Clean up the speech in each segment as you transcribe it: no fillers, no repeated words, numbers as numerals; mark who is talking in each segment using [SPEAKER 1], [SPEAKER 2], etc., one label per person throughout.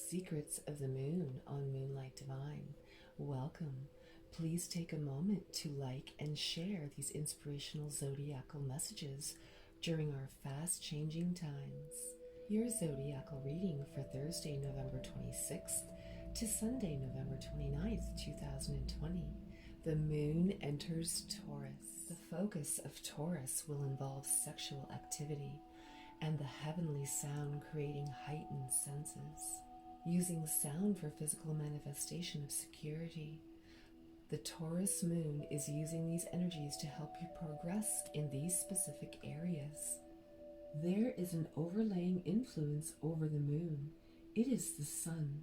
[SPEAKER 1] Secrets of the Moon on MoonLight Divine. Welcome. Please take a moment to like and share these inspirational zodiacal messages during our fast-changing times. Your zodiacal reading for Thursday, November 26th to Sunday, November 29th, 2020. The moon enters Taurus. The focus of Taurus will involve sexual activity and the heavenly sound creating heightened senses. Using sound for physical manifestation of security, the Taurus Moon is using these energies to help you progress in these specific areas. There is an overlaying influence over the moon. It is the sun.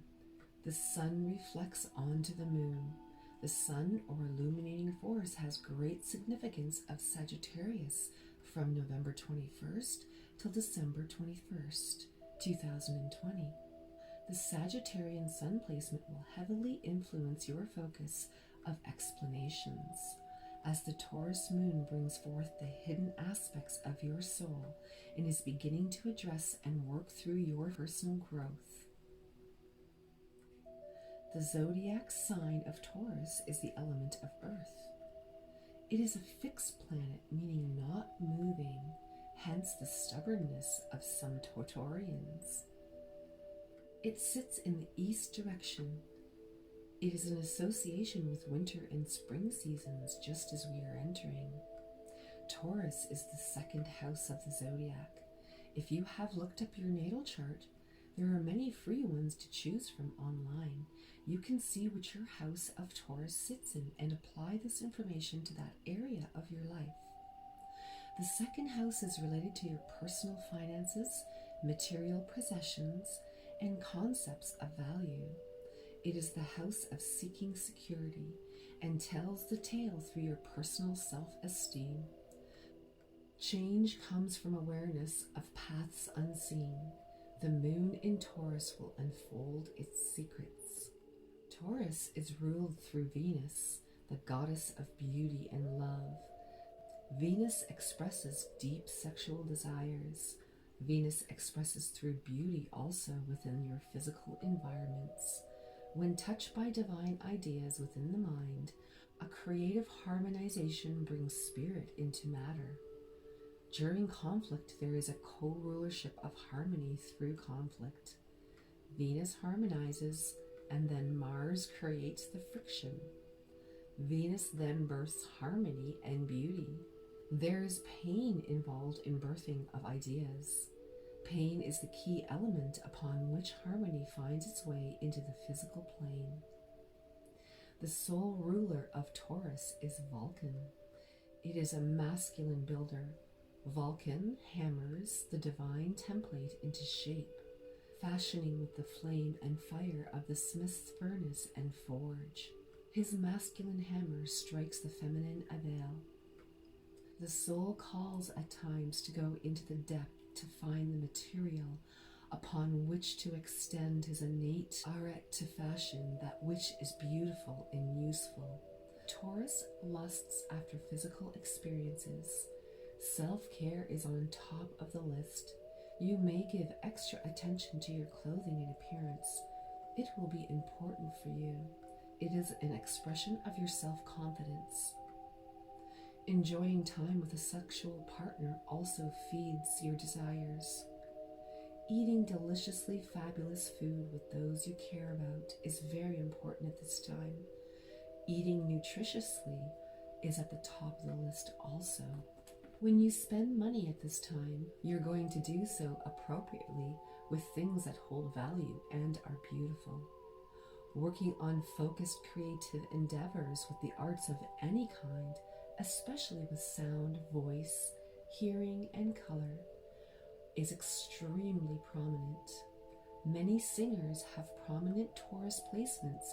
[SPEAKER 1] The sun reflects onto the moon. The sun, or illuminating force, has great significance of Sagittarius from November 21st till December 21st, 2020. The Sagittarian sun placement will heavily influence your focus of explanations, as the Taurus moon brings forth the hidden aspects of your soul and is beginning to address and work through your personal growth. The zodiac sign of Taurus is the element of Earth. It is a fixed planet, meaning not moving, hence the stubbornness of some Taurians. It sits in the east direction. It is an association with winter and spring seasons, just as we are entering. Taurus is the second house of the zodiac. If you have looked up your natal chart, there are many free ones to choose from online. You can see which your house of Taurus sits in and apply this information to that area of your life. The second house is related to your personal finances, material possessions, and concepts of value. It is the house of seeking security and tells the tale through your personal self-esteem. Change comes from awareness of paths unseen. The moon in Taurus will unfold its secrets. Taurus is ruled through Venus, the goddess of beauty and love. Venus expresses deep sexual desires. Venus expresses through beauty also within your physical environments. When touched by divine ideas within the mind, a creative harmonization brings spirit into matter. During conflict, there is a co-rulership of harmony through conflict. Venus harmonizes, and then Mars creates the friction. Venus then births harmony and beauty. There is pain involved in birthing of ideas. Pain is the key element upon which harmony finds its way into the physical plane. The sole ruler of Taurus is Vulcan. It is a masculine builder. Vulcan hammers the divine template into shape, fashioning with the flame and fire of the smith's furnace and forge. His masculine hammer strikes the feminine avail. The soul calls at times to go into the depth to find the material upon which to extend his innate art to fashion that which is beautiful and useful. Taurus lusts after physical experiences. Self-care is on top of the list. You may give extra attention to your clothing and appearance. It will be important for you. It is an expression of your self-confidence. Enjoying time with a sexual partner also feeds your desires. Eating deliciously fabulous food with those you care about is very important at this time. Eating nutritiously is at the top of the list also. When you spend money at this time, you're going to do so appropriately with things that hold value and are beautiful. Working on focused creative endeavors with the arts of any kind, especially with sound, voice, hearing, and color, is extremely prominent. Many singers have prominent Taurus placements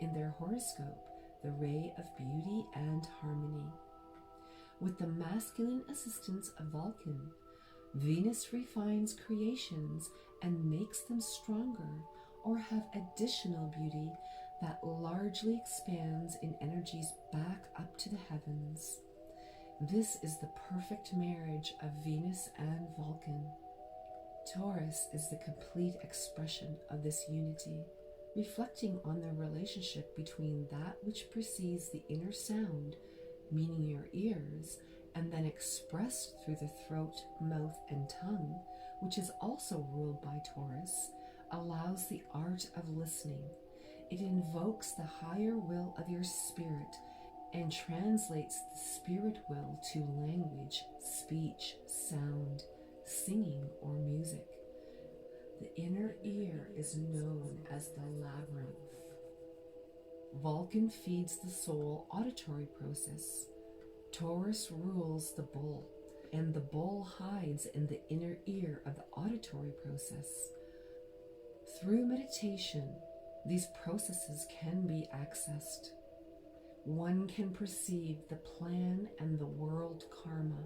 [SPEAKER 1] in their horoscope, the ray of beauty and harmony. With the masculine assistance of Vulcan, Venus refines creations and makes them stronger or have additional beauty that largely expands in energies back up to the heavens. This is the perfect marriage of Venus and Vulcan. Taurus is the complete expression of this unity, reflecting on the relationship between that which perceives the inner sound, meaning your ears, and then expressed through the throat, mouth, and tongue, which is also ruled by Taurus, allows the art of listening. It invokes the higher will of your spirit and translates the spirit will to language, speech, sound, singing, or music. The inner ear is known as the labyrinth. Vulcan feeds the soul auditory process. Taurus rules the bull, and the bull hides in the inner ear of the auditory process. Through meditation, these processes can be accessed. One can perceive the plan and the world karma.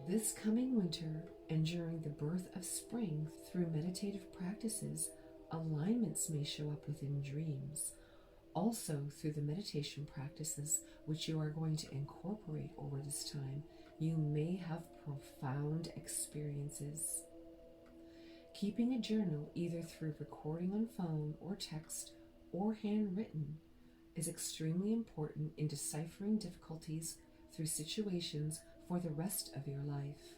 [SPEAKER 1] This coming winter and during the birth of spring, through meditative practices, alignments may show up within dreams. Also, through the meditation practices which you are going to incorporate over this time, you may have profound experiences. Keeping a journal, either through recording on phone or text or handwritten, is extremely important in deciphering difficulties through situations for the rest of your life.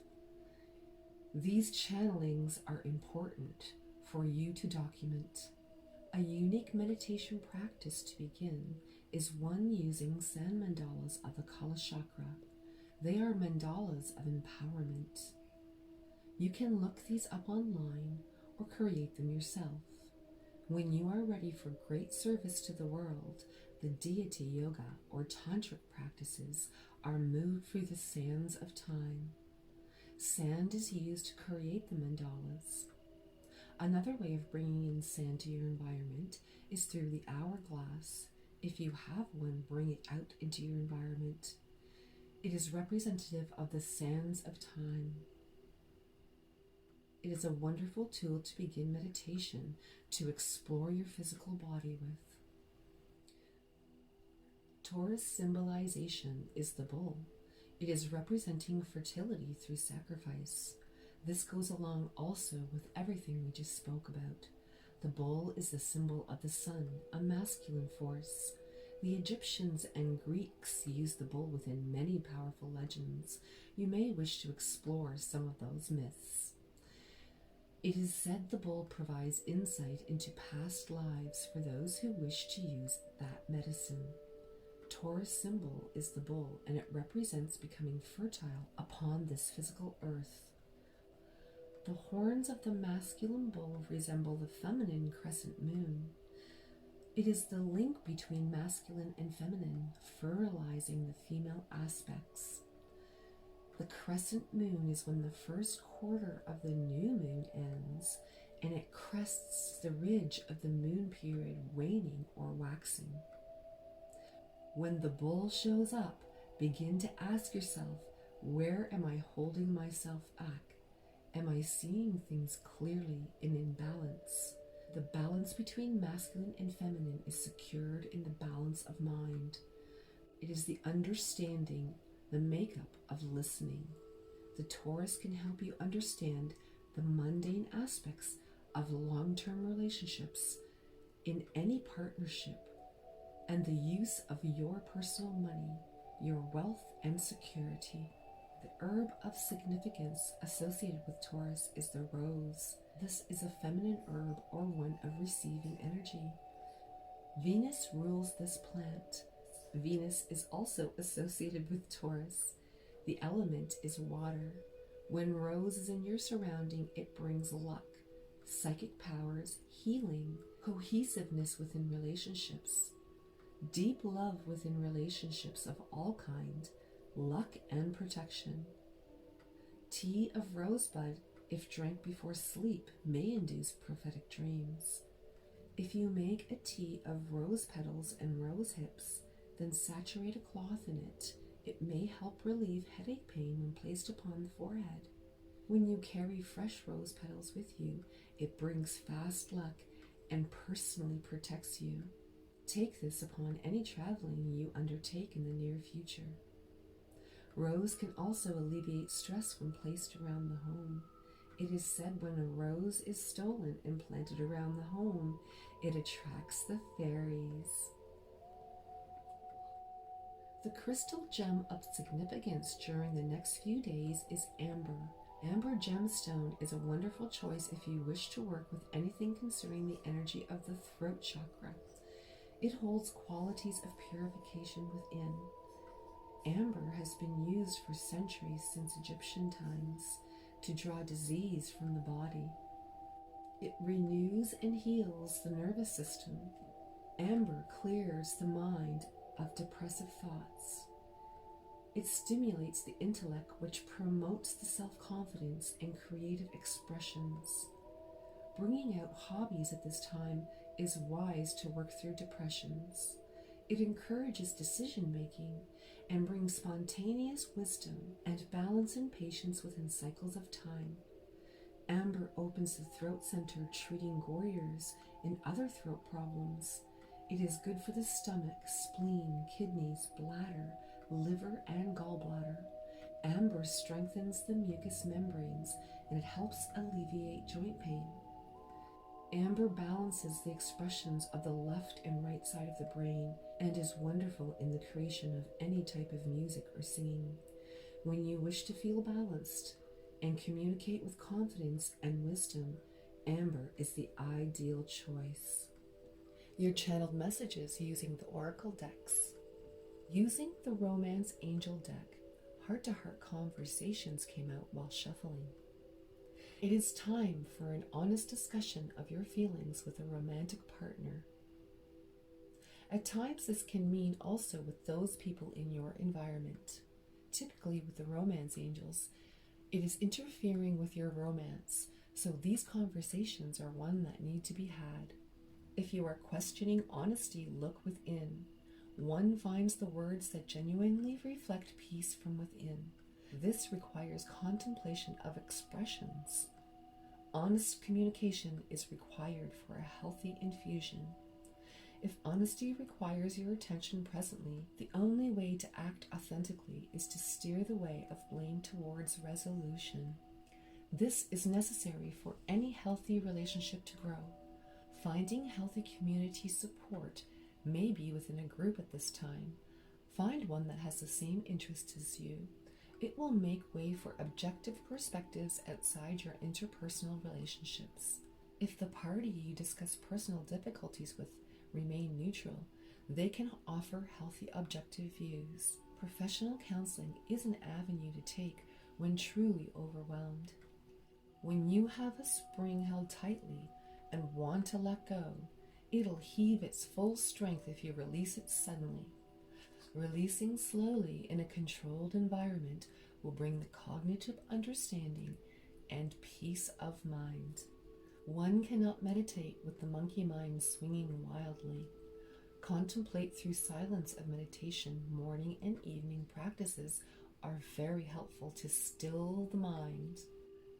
[SPEAKER 1] These channelings are important for you to document. A unique meditation practice to begin is one using sand mandalas of the Kala Chakra. They are mandalas of empowerment. You can look these up online or create them yourself. When you are ready for great service to the world, the deity yoga or tantric practices are moved through the sands of time. Sand is used to create the mandalas. Another way of bringing in sand to your environment is through the hourglass. If you have one, bring it out into your environment. It is representative of the sands of time. It is a wonderful tool to begin meditation, to explore your physical body with. Taurus symbolization is the bull. It is representing fertility through sacrifice. This goes along also with everything we just spoke about. The bull is the symbol of the sun, a masculine force. The Egyptians and Greeks used the bull within many powerful legends. You may wish to explore some of those myths. It is said the bull provides insight into past lives for those who wish to use that medicine. Taurus symbol is the bull, and it represents becoming fertile upon this physical earth. The horns of the masculine bull resemble the feminine crescent moon. It is the link between masculine and feminine, fertilizing the female aspects. The crescent moon is when the first quarter of the new moon ends, and it crests the ridge of the moon period waning or waxing. When the bull shows up, begin to ask yourself, where am I holding myself back? Am I seeing things clearly and in balance? The balance between masculine and feminine is secured in the balance of mind. It is the understanding, the makeup of listening. The Taurus can help you understand the mundane aspects of long-term relationships in any partnership, and the use of your personal money, your wealth and security. The herb of significance associated with Taurus is the rose. This is a feminine herb or one of receiving energy. Venus rules this plant. Venus is also associated with Taurus. The element is water. When rose is in your surrounding, it brings luck, psychic powers, healing, cohesiveness within relationships, deep love within relationships of all kind, luck and protection. Tea of rosebud, if drank before sleep, may induce prophetic dreams. If you make a tea of rose petals and rose hips, then saturate a cloth in it. It may help relieve headache pain when placed upon the forehead. When you carry fresh rose petals with you, it brings fast luck and personally protects you. Take this upon any traveling you undertake in the near future. Rose can also alleviate stress when placed around the home. It is said when a rose is stolen and planted around the home, it attracts the fairies. The crystal gem of significance during the next few days is amber. Amber gemstone is a wonderful choice if you wish to work with anything concerning the energy of the throat chakra. It holds qualities of purification within. Amber has been used for centuries since Egyptian times to draw disease from the body. It renews and heals the nervous system. Amber clears the mind of depressive thoughts. It stimulates the intellect, which promotes the self-confidence and creative expressions. Bringing out hobbies at this time is wise to work through depressions. It encourages decision-making and brings spontaneous wisdom and balance and patience within cycles of time. Amber opens the throat center, treating goiters and other throat problems. It is good for the stomach, spleen, kidneys, bladder, liver, and gallbladder. Amber strengthens the mucous membranes and it helps alleviate joint pain. Amber balances the expressions of the left and right side of the brain and is wonderful in the creation of any type of music or singing. When you wish to feel balanced and communicate with confidence and wisdom, amber is the ideal choice. Your channeled messages using the oracle decks. Using the Romance Angel deck, heart-to-heart conversations came out while shuffling. It is time for an honest discussion of your feelings with a romantic partner. At times, this can mean also with those people in your environment. Typically, with the Romance Angels, it is interfering with your romance, so these conversations are one that need to be had. If you are questioning honesty, look within. One finds the words that genuinely reflect peace from within. This requires contemplation of expressions. Honest communication is required for a healthy infusion. If honesty requires your attention presently, the only way to act authentically is to steer the way of blame towards resolution. This is necessary for any healthy relationship to grow. Finding healthy community support may be within a group at this time. Find one that has the same interests as you. It will make way for objective perspectives outside your interpersonal relationships. If the party you discuss personal difficulties with remain neutral, they can offer healthy objective views. Professional counseling is an avenue to take when truly overwhelmed. When you have a spring held tightly and want to let go, it'll heave its full strength if you release it suddenly. Releasing slowly in a controlled environment will bring the cognitive understanding and peace of mind. One cannot meditate with the monkey mind swinging wildly. Contemplate through silence of meditation. Morning and evening practices are very helpful to still the mind.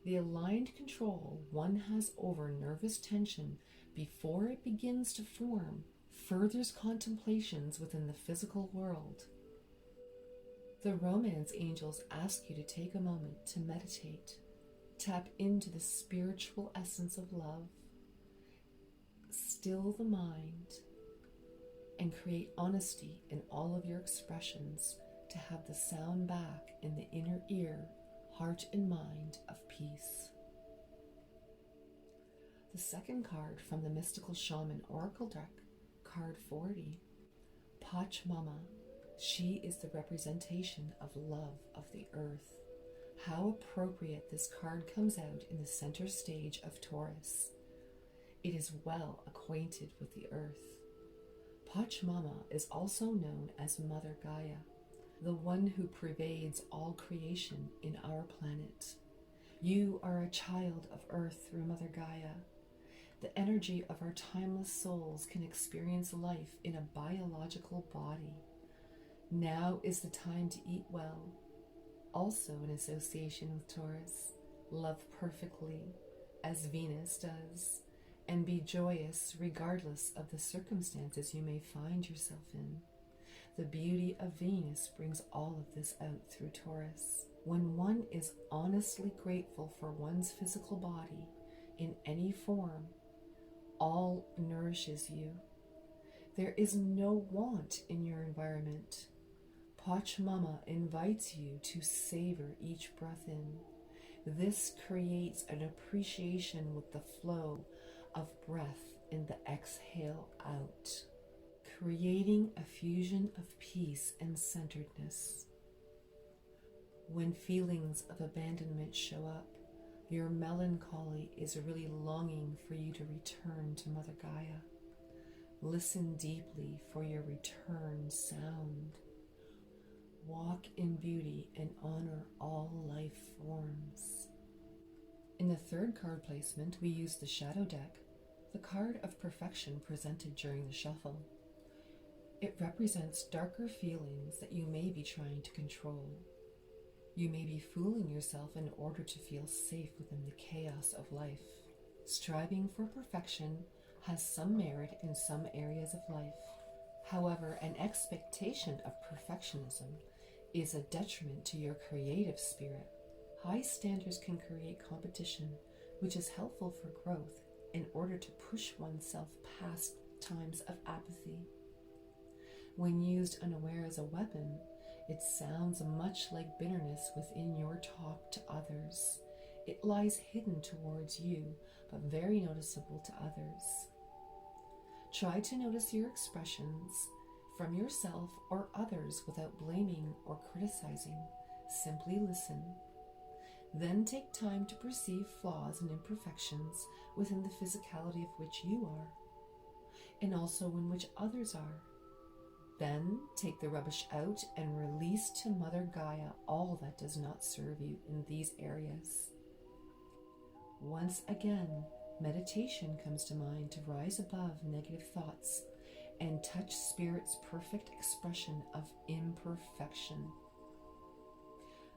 [SPEAKER 1] The aligned control one has over nervous tension before it begins to form furthers contemplations within the physical world. The Romance Angels ask you to take a moment to meditate. Tap into the spiritual essence of love. Still the mind and create honesty in all of your expressions to have the sound back in the inner ear, heart and mind of peace. The second card from the Mystical Shaman Oracle deck, card 40, Pachamama. She is the representation of love of the earth. How appropriate this card comes out in the center stage of Taurus. It is well acquainted with the earth. Pachamama is also known as Mother Gaia, the one who pervades all creation in our planet. You are a child of earth through Mother Gaia. The energy of our timeless souls can experience life in a biological body. Now is the time to eat well. Also in association with Taurus, love perfectly, as Venus does, and be joyous regardless of the circumstances you may find yourself in. The beauty of Venus brings all of this out through Taurus. When one is honestly grateful for one's physical body in any form, all nourishes you. There is no want in your environment. Pachamama invites you to savor each breath in. This creates an appreciation with the flow of breath in the exhale out, creating a fusion of peace and centeredness. When feelings of abandonment show up, your melancholy is really longing for you to return to Mother Gaia. Listen deeply for your return sound. Walk in beauty and honor all life forms. In the third card placement, we use the Shadow deck, the card of perfection presented during the shuffle. It represents darker feelings that you may be trying to control. You may be fooling yourself in order to feel safe within the chaos of life. Striving for perfection has some merit in some areas of life. However, an expectation of perfectionism is a detriment to your creative spirit. High standards can create competition, which is helpful for growth in order to push oneself past times of apathy. When used unaware as a weapon, it sounds much like bitterness within your talk to others. It lies hidden towards you, but very noticeable to others. Try to notice your expressions from yourself or others without blaming or criticizing. Simply listen. Then take time to perceive flaws and imperfections within the physicality of which you are, and also in which others are. Then take the rubbish out and release to Mother Gaia all that does not serve you in these areas. Once again, meditation comes to mind to rise above negative thoughts and touch Spirit's perfect expression of imperfection.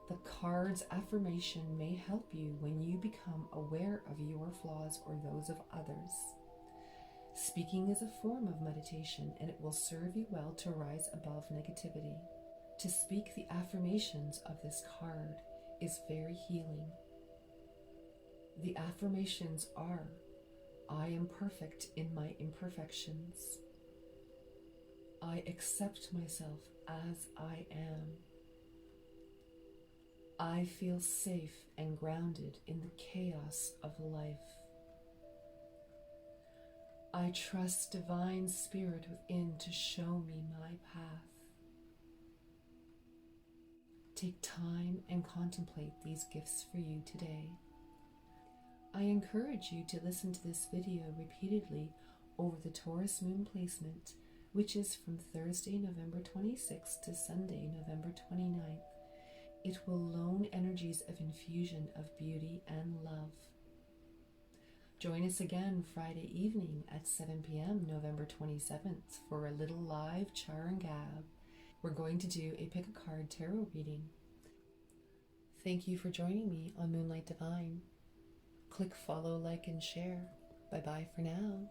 [SPEAKER 1] The card's affirmation may help you when you become aware of your flaws or those of others. Speaking is a form of meditation, and it will serve you well to rise above negativity. To speak the affirmations of this card is very healing. The affirmations are: I am perfect in my imperfections. I accept myself as I am. I feel safe and grounded in the chaos of life. I trust Divine Spirit within to show me my path. Take time and contemplate these gifts for you today. I encourage you to listen to this video repeatedly over the Taurus Moon placement, which is from Thursday, November 26th to Sunday, November 29th. It will loan energies of infusion of beauty and love. Join us again Friday evening at 7 p.m. November 27th for a little live char and gab. We're going to do a pick a card tarot reading. Thank you for joining me on MoonLight Divine. Click follow, like, and share. Bye-bye for now.